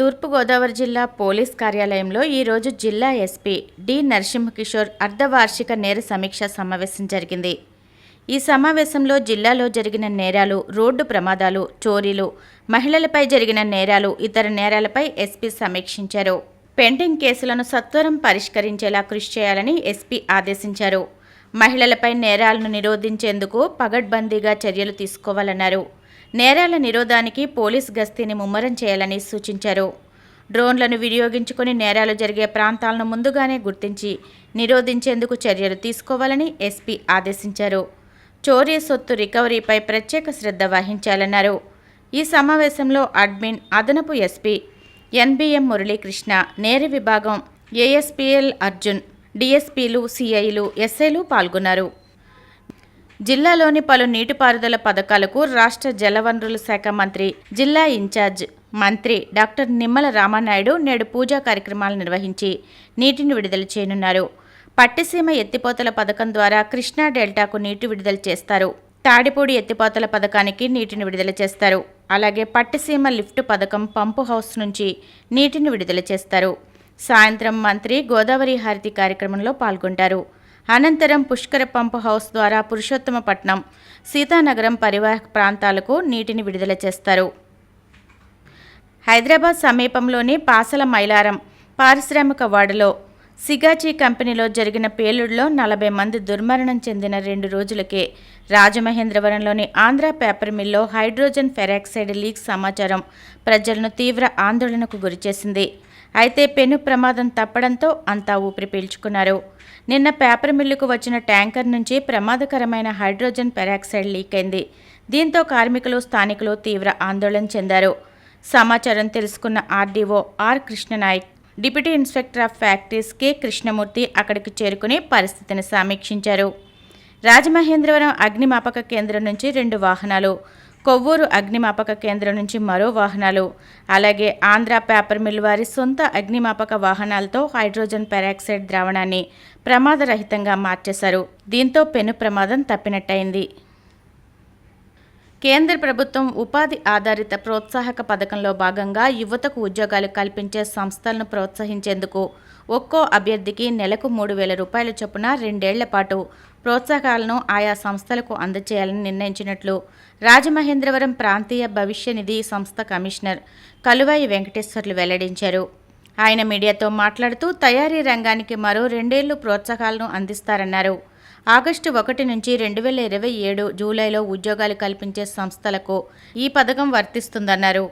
తూర్పుగోదావరి జిల్లా పోలీస్ కార్యాలయంలో ఈరోజు జిల్లా ఎస్పీ డి నరసింహకిషోర్ అర్ధవార్షిక నేర సమీక్షా సమావేశం జరిగింది. ఈ సమావేశంలో జిల్లాలో జరిగిన నేరాలు, రోడ్డు ప్రమాదాలు, చోరీలు, మహిళలపై జరిగిన నేరాలు, ఇతర నేరాలపై ఎస్పీ సమీక్షించారు. పెండింగ్ కేసులను సత్వరం పరిష్కరించేలా కృషి చేయాలని ఎస్పీ ఆదేశించారు. మహిళలపై నేరాలను నిరోధించేందుకు పగడ్బందీగా చర్యలు తీసుకోవాలన్నారు. నేరాల నిరోధానికి పోలీస్ గస్తీని ముమ్మరం చేయాలని సూచించారు. డ్రోన్లను వినియోగించుకుని నేరాలు జరిగే ప్రాంతాలను ముందుగానే గుర్తించి నిరోధించేందుకు చర్యలు తీసుకోవాలని ఎస్పీ ఆదేశించారు. చోరీ సొత్తు రికవరీపై ప్రత్యేక శ్రద్ధ వహించాలన్నారు. ఈ సమావేశంలో అడ్మిన్, అదనపు ఎస్పీ ఎన్బిఎం మురళీకృష్ణ, నేర విభాగం ఏఎస్పీఎల్ అర్జున్, డిఎస్పీలు, సిఐలు, ఎస్ఐలు పాల్గొన్నారు. జిల్లాలోని పలు నీటిపారుదల పథకాలకు రాష్ట్ర జలవనరుల శాఖ మంత్రి, జిల్లా ఇన్ఛార్జ్ మంత్రి డాక్టర్ నిమ్మల రామానాయుడు నేడు పూజా కార్యక్రమాలు నిర్వహించి నీటిని విడుదల చేయనున్నారు. పట్టిసీమ ఎత్తిపోతల పథకం ద్వారా కృష్ణా డెల్టాకు నీటి విడుదల చేస్తారు. తాడిపూడి ఎత్తిపోతల పథకానికి నీటిని విడుదల చేస్తారు. అలాగే పట్టిసీమ లిఫ్ట్ పథకం పంపు హౌస్ నుంచి నీటిని విడుదల చేస్తారు. సాయంత్రం మంత్రి గోదావరి హారతి కార్యక్రమంలో పాల్గొంటారు. అనంతరం పుష్కర పంపు హౌస్ ద్వారా పురుషోత్తమపట్నం, సీతానగరం పరివాహక ప్రాంతాలకు నీటిని విడుదల చేస్తారు. హైదరాబాద్ సమీపంలోని పాసల మైలారం పారిశ్రామిక వాడలో సిగాచి కంపెనీలో జరిగిన పేలుడులో 40 మంది దుర్మరణం చెందిన 2 రోజులకే రాజమహేంద్రవరంలోని ఆంధ్ర పేపర్ మిల్లో హైడ్రోజన్ పెరాక్సైడ్ లీక్ సమాచారం ప్రజలను తీవ్ర ఆందోళనకు గురిచేసింది. అయితే పెను ప్రమాదం తప్పడంతో అంతా ఊపిరి పీల్చుకున్నారు. నిన్న పేపర్ మిల్లుకు వచ్చిన ట్యాంకర్ నుంచి ప్రమాదకరమైన హైడ్రోజన్ పెరాక్సైడ్ లీక్ అయింది. దీంతో కార్మికులు, స్థానికులు తీవ్ర ఆందోళన చెందారు. సమాచారం తెలుసుకున్న RDO R Krishna Nayak, deputy inspector of factories K Krishnamurthy అక్కడికి చేరుకుని పరిస్థితిని సమీక్షించారు. రాజమహేంద్రవరం అగ్నిమాపక కేంద్రం నుంచి 2 వాహనాలు, కొవ్వూరు అగ్నిమాపక కేంద్రం నుంచి మరో వాహనాలు, అలాగే ఆంధ్ర పేపర్ మిల్ వారి సొంత అగ్నిమాపక వాహనాలతో హైడ్రోజన్ పెరాక్సైడ్ ద్రావణాన్ని ప్రమాదరహితంగా మార్చేశారు. దీంతో పెను ప్రమాదం తప్పినట్టయింది. కేంద్ర ప్రభుత్వం ఉపాధి ఆధారిత ప్రోత్సాహక పథకంలో భాగంగా యువతకు ఉద్యోగాలు కల్పించే సంస్థలను ప్రోత్సహించేందుకు ఒక్కో అభ్యర్థికి నెలకు 3,000 రూపాయల చొప్పున 2 ఏళ్ల పాటు ప్రోత్సాహకాలను ఆయా సంస్థలకు అందజేయాలని నిర్ణయించినట్లు రాజమహేంద్రవరం ప్రాంతీయ భవిష్య నిధి సంస్థ కమిషనర్ కలువాయి వెంకటేశ్వర్లు వెల్లడించారు. ఆయన మీడియాతో మాట్లాడుతూ తయారీ రంగానికి మరో 2 ఏళ్లు ప్రోత్సాహకాలను అందిస్తారన్నారు. ఆగస్టు 1 నుంచి 2027 జూలైలో ఉద్యోగాలు కల్పించే సంస్థలకు ఈ పథకం వర్తిస్తుందన్నారు.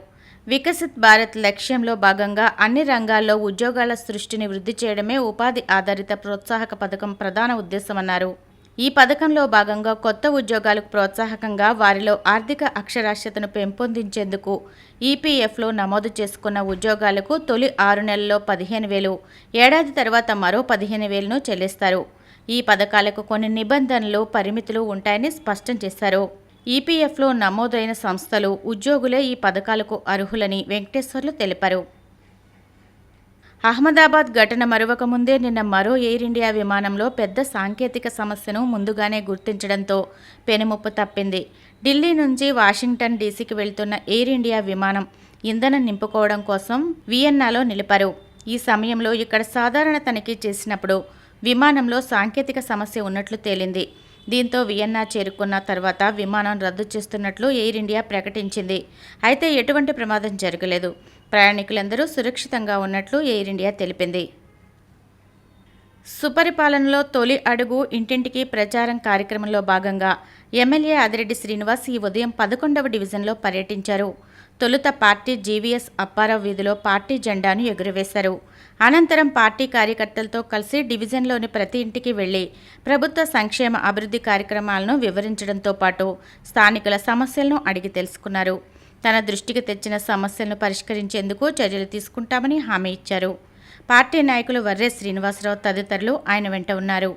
వికసిత్ భారత్ లక్ష్యంలో భాగంగా అన్ని రంగాల్లో ఉద్యోగాల సృష్టిని వృద్ధి చేయడమే ఉపాధి ఆధారిత ప్రోత్సాహక పథకం ప్రధాన ఉద్దేశమన్నారు. ఈ పథకంలో భాగంగా కొత్త ఉద్యోగాలకు ప్రోత్సాహకంగా వారిలో ఆర్థిక అక్షరాస్యతను పెంపొందించేందుకు ఈపీఎఫ్లో నమోదు చేసుకున్న ఉద్యోగాలకు తొలి 6 నెలల్లో 15,000, ఏడాది తర్వాత మరో 15,000ను చెల్లిస్తారు. ఈ పథకాలకు కొన్ని నిబంధనలు, పరిమితులు ఉంటాయని స్పష్టం చేశారు. ఈపీఎఫ్లో నమోదైన సంస్థలు, ఉద్యోగులే ఈ పథకాలకు అర్హులని వెంకటేశ్వర్లు తెలిపారు. అహ్మదాబాద్ ఘటన మరువక ముందే నిన్న మరో ఎయిర్ ఇండియా విమానంలో పెద్ద సాంకేతిక సమస్యను ముందుగానే గుర్తించడంతో పెనుముప్పు తప్పింది. ఢిల్లీ నుంచి వాషింగ్టన్ డీసీకి వెళ్తున్న ఎయిర్ ఇండియా విమానం ఇంధనం నింపుకోవడం కోసం వియన్నాలో నిలిపారు. ఈ సమయంలో ఇక్కడ సాధారణ తనిఖీ చేసినప్పుడు విమానంలో సాంకేతిక సమస్య ఉన్నట్లు తేలింది. దీంతో వియన్నా చేరుకున్న తర్వాత విమానం రద్దు చేస్తున్నట్లు ఎయిర్ ఇండియా ప్రకటించింది. అయితే ఎటువంటి ప్రమాదం జరగలేదు. ప్రయాణికులందరూ సురక్షితంగా ఉన్నట్లు ఎయిర్ ఇండియా తెలిపింది. సుపరిపాలనలో తొలి అడుగు ఇంటింటికి ప్రచారం కార్యక్రమంలో భాగంగా ఎమ్మెల్యే ఆదిరెడ్డి శ్రీనివాస్ ఈ ఉదయం 11వ డివిజన్లో పర్యటించారు. తొలుత పార్టీ జీవీఎస్ అప్పారావు వీధిలో పార్టీ జెండాను ఎగురవేశారు. అనంతరం పార్టీ కార్యకర్తలతో కలిసి డివిజన్లోని ప్రతి ఇంటికి వెళ్లి ప్రభుత్వ సంక్షేమ అభివృద్ధి కార్యక్రమాలను వివరించడంతో పాటు స్థానికుల సమస్యలను అడిగి తెలుసుకున్నారు. తన దృష్టికి తెచ్చిన సమస్యలను పరిష్కరించేందుకు చర్యలు తీసుకుంటామని హామీ ఇచ్చారు. పార్టీ నాయకులు వర్రే శ్రీనివాసరావు తదితరులు ఆయన వెంట ఉన్నారు.